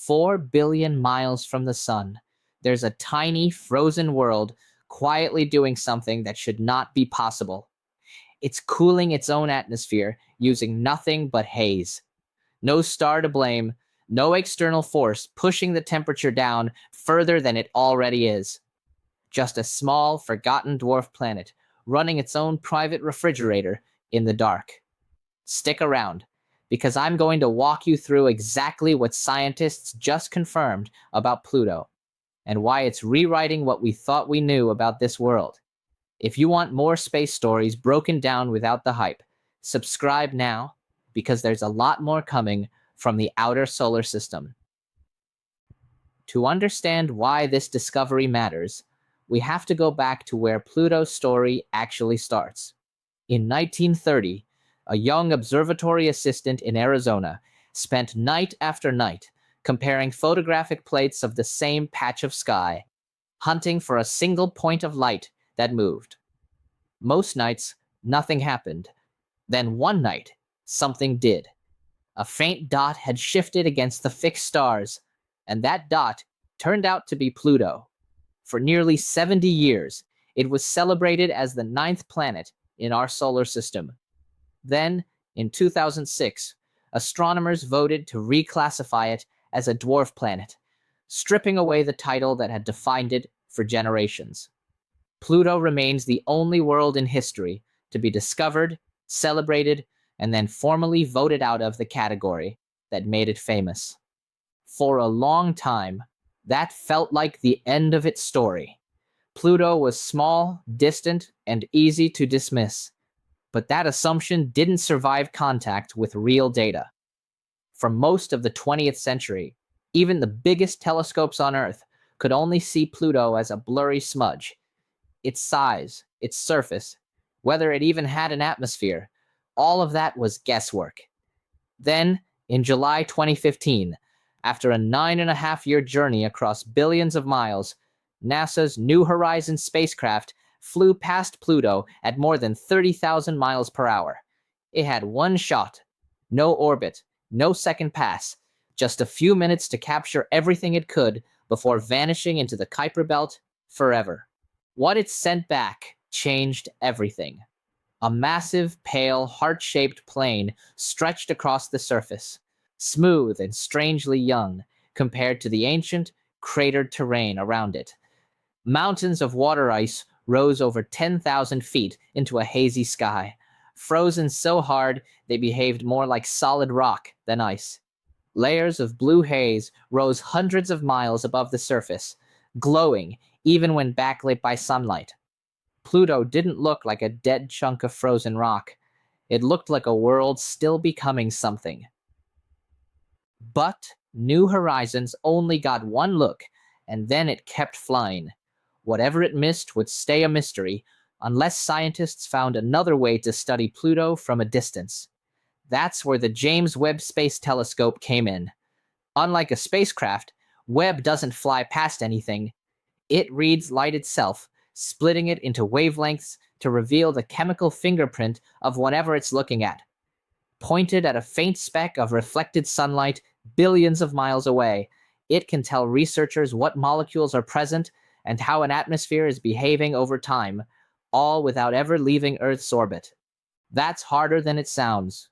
4 billion miles from the sun, there's a tiny frozen world quietly doing something that should not be possible. It's cooling its own atmosphere using nothing but haze. No star to blame, no external force pushing the temperature down further than it already is. Just a small, forgotten dwarf planet running its own private refrigerator in the dark. Stick around, because I'm going to walk you through exactly what scientists just confirmed about Pluto, and why it's rewriting what we thought we knew about this world. If you want more space stories broken down without the hype, subscribe now, because there's a lot more coming from the outer solar system. To understand why this discovery matters, we have to go back to where Pluto's story actually starts. In 1930, a young observatory assistant in Arizona spent night after night comparing photographic plates of the same patch of sky, hunting for a single point of light that moved. Most nights, nothing happened. Then one night, something did. A faint dot had shifted against the fixed stars, and that dot turned out to be Pluto. For nearly 70 years, it was celebrated as the 9th planet in our solar system. Then, in 2006, astronomers voted to reclassify it as a dwarf planet, stripping away the title that had defined it for generations. Pluto remains the only world in history to be discovered, celebrated, and then formally voted out of the category that made it famous. For a long time, that felt like the end of its story. Pluto was small, distant, and easy to dismiss. But that assumption didn't survive contact with real data. For most of the 20th century, even the biggest telescopes on Earth could only see Pluto as a blurry smudge. Its size, its surface, whether it even had an atmosphere, all of that was guesswork. Then, in July 2015, after a 9.5-year journey across billions of miles, NASA's New Horizons spacecraft flew past Pluto at more than 30,000 miles per hour. It had one shot, no orbit, no second pass, just a few minutes to capture everything it could before vanishing into the Kuiper belt forever. What it sent back changed everything. A massive, pale, heart-shaped plane stretched across the surface, smooth and strangely young compared to the ancient, cratered terrain around it. Mountains of water ice rose over 10,000 feet into a hazy sky, frozen so hard they behaved more like solid rock than ice. Layers of blue haze rose hundreds of miles above the surface, glowing even when backlit by sunlight. Pluto didn't look like a dead chunk of frozen rock. It looked like a world still becoming something. But New Horizons only got one look, and then it kept flying. Whatever it missed would stay a mystery, unless scientists found another way to study Pluto from a distance. That's where the James Webb Space Telescope came in. Unlike a spacecraft, Webb doesn't fly past anything. It reads light itself, splitting it into wavelengths to reveal the chemical fingerprint of whatever it's looking at. Pointed at a faint speck of reflected sunlight billions of miles away, it can tell researchers what molecules are present and how an atmosphere is behaving over time, all without ever leaving Earth's orbit. That's harder than it sounds.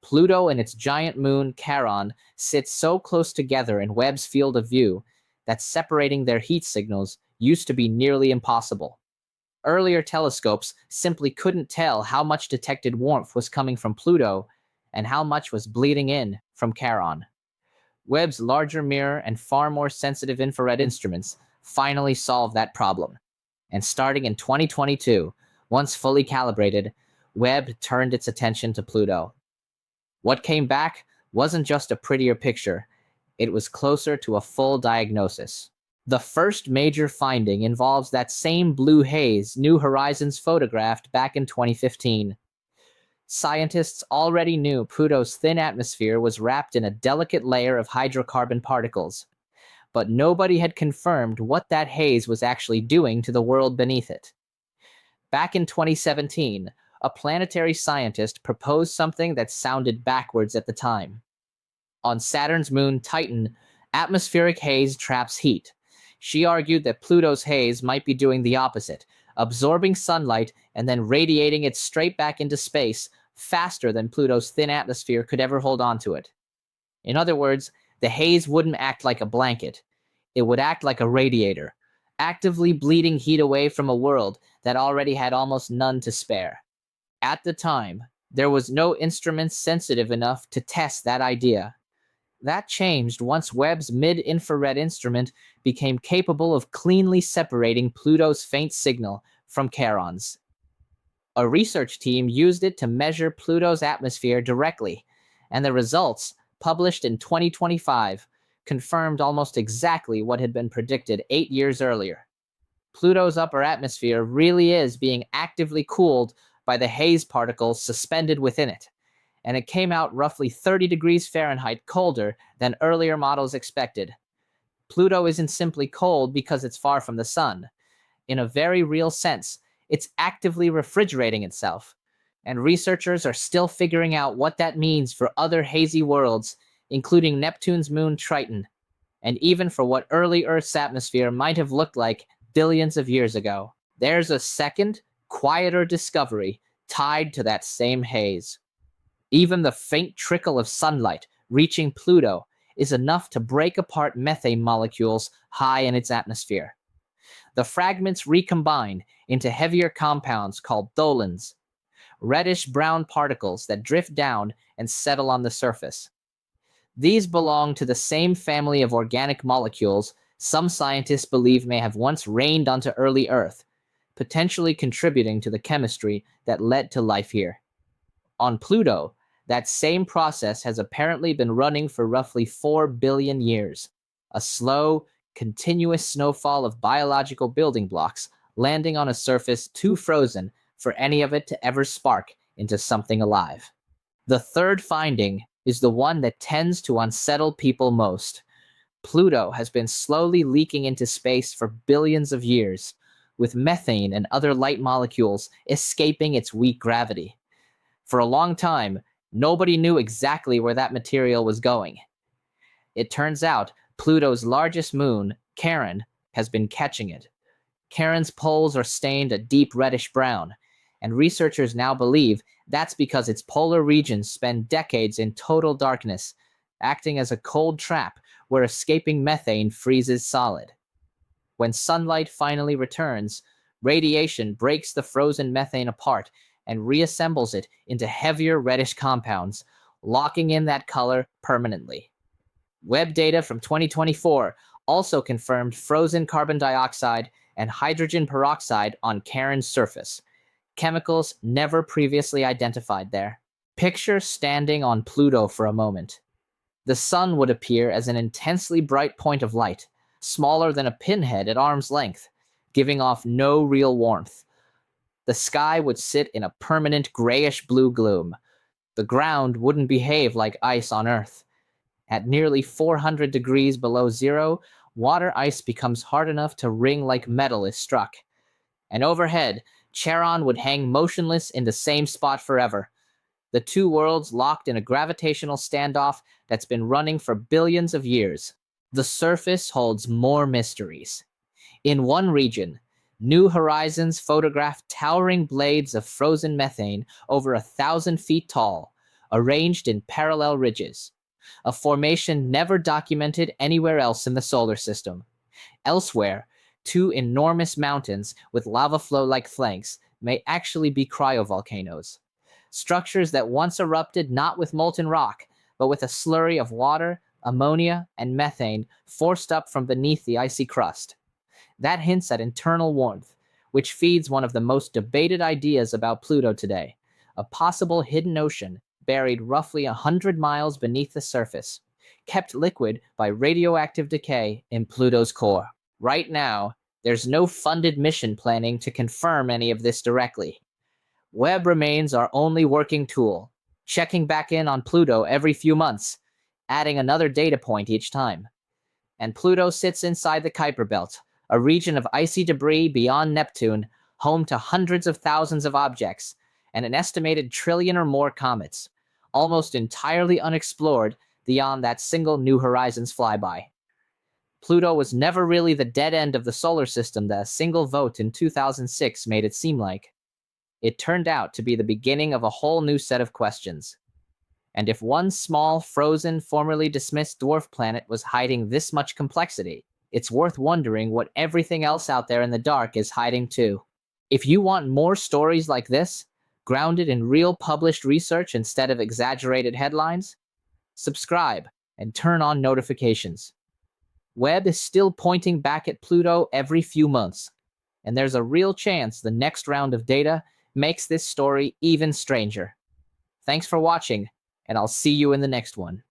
Pluto and its giant moon, Charon, sit so close together in Webb's field of view that separating their heat signals used to be nearly impossible. Earlier telescopes simply couldn't tell how much detected warmth was coming from Pluto and how much was bleeding in from Charon. Webb's larger mirror and far more sensitive infrared instruments finally solved that problem. And starting in 2022, once fully calibrated, Webb turned its attention to Pluto. What came back wasn't just a prettier picture, it was closer to a full diagnosis. The first major finding involves that same blue haze New Horizons photographed back in 2015. Scientists already knew Pluto's thin atmosphere was wrapped in a delicate layer of hydrocarbon particles, but nobody had confirmed what that haze was actually doing to the world beneath it. Back in 2017, a planetary scientist proposed something that sounded backwards at the time. On Saturn's moon, Titan, atmospheric haze traps heat. She argued that Pluto's haze might be doing the opposite, absorbing sunlight and then radiating it straight back into space faster than Pluto's thin atmosphere could ever hold on to it. In other words, the haze wouldn't act like a blanket. It would act like a radiator, actively bleeding heat away from a world that already had almost none to spare. At the time, there was no instrument sensitive enough to test that idea. That changed once Webb's mid-infrared instrument became capable of cleanly separating Pluto's faint signal from Charon's. A research team used it to measure Pluto's atmosphere directly, and the results, published in 2025, confirmed almost exactly what had been predicted 8 years earlier. Pluto's upper atmosphere really is being actively cooled by the haze particles suspended within it, and it came out roughly 30 degrees Fahrenheit colder than earlier models expected. Pluto isn't simply cold because it's far from the sun. In a very real sense, it's actively refrigerating itself, and researchers are still figuring out what that means for other hazy worlds, including Neptune's moon Triton, and even for what early Earth's atmosphere might have looked like billions of years ago. There's a second, quieter discovery tied to that same haze. Even the faint trickle of sunlight reaching Pluto is enough to break apart methane molecules high in its atmosphere. The fragments recombine into heavier compounds called tholins, reddish-brown particles that drift down and settle on the surface. These belong to the same family of organic molecules some scientists believe may have once rained onto early Earth, potentially contributing to the chemistry that led to life here. On Pluto, that same process has apparently been running for roughly 4 billion years. A slow, continuous snowfall of biological building blocks landing on a surface too frozen for any of it to ever spark into something alive. The third finding is the one that tends to unsettle people most. Pluto has been slowly leaking into space for billions of years, with methane and other light molecules escaping its weak gravity. For a long time, nobody knew exactly where that material was going. It turns out Pluto's largest moon, Charon, has been catching it. Charon's poles are stained a deep reddish brown, and researchers now believe that's because its polar regions spend decades in total darkness, acting as a cold trap where escaping methane freezes solid. When sunlight finally returns, radiation breaks the frozen methane apart and reassembles it into heavier reddish compounds, locking in that color permanently. Webb data from 2024 also confirmed frozen carbon dioxide and hydrogen peroxide on Charon's surface, chemicals never previously identified there. Picture standing on Pluto for a moment. The sun would appear as an intensely bright point of light, smaller than a pinhead at arm's length, giving off no real warmth. The sky would sit in a permanent grayish-blue gloom. The ground wouldn't behave like ice on Earth. At nearly 400 degrees below zero, water ice becomes hard enough to ring like metal is struck. And overhead, Charon would hang motionless in the same spot forever. The two worlds locked in a gravitational standoff that's been running for billions of years. The surface holds more mysteries. In one region, New Horizons photographed towering blades of frozen methane over 1,000 feet tall, arranged in parallel ridges, a formation never documented anywhere else in the solar system. Elsewhere, two enormous mountains with lava flow-like flanks may actually be cryovolcanoes, structures that once erupted not with molten rock, but with a slurry of water, ammonia, and methane forced up from beneath the icy crust. That hints at internal warmth, which feeds one of the most debated ideas about Pluto today, a possible hidden ocean buried roughly 100 miles beneath the surface, kept liquid by radioactive decay in Pluto's core. Right now, there's no funded mission planning to confirm any of this directly. Webb remains our only working tool, checking back in on Pluto every few months, adding another data point each time. And Pluto sits inside the Kuiper belt, a region of icy debris beyond Neptune, home to hundreds of thousands of objects, and an estimated trillion or more comets, almost entirely unexplored beyond that single New Horizons flyby. Pluto was never really the dead end of the solar system that a single vote in 2006 made it seem like. It turned out to be the beginning of a whole new set of questions. And if one small, frozen, formerly dismissed dwarf planet was hiding this much complexity, it's worth wondering what everything else out there in the dark is hiding too. If you want more stories like this, grounded in real published research instead of exaggerated headlines, subscribe and turn on notifications. Webb is still pointing back at Pluto every few months, and there's a real chance the next round of data makes this story even stranger. Thanks for watching, and I'll see you in the next one.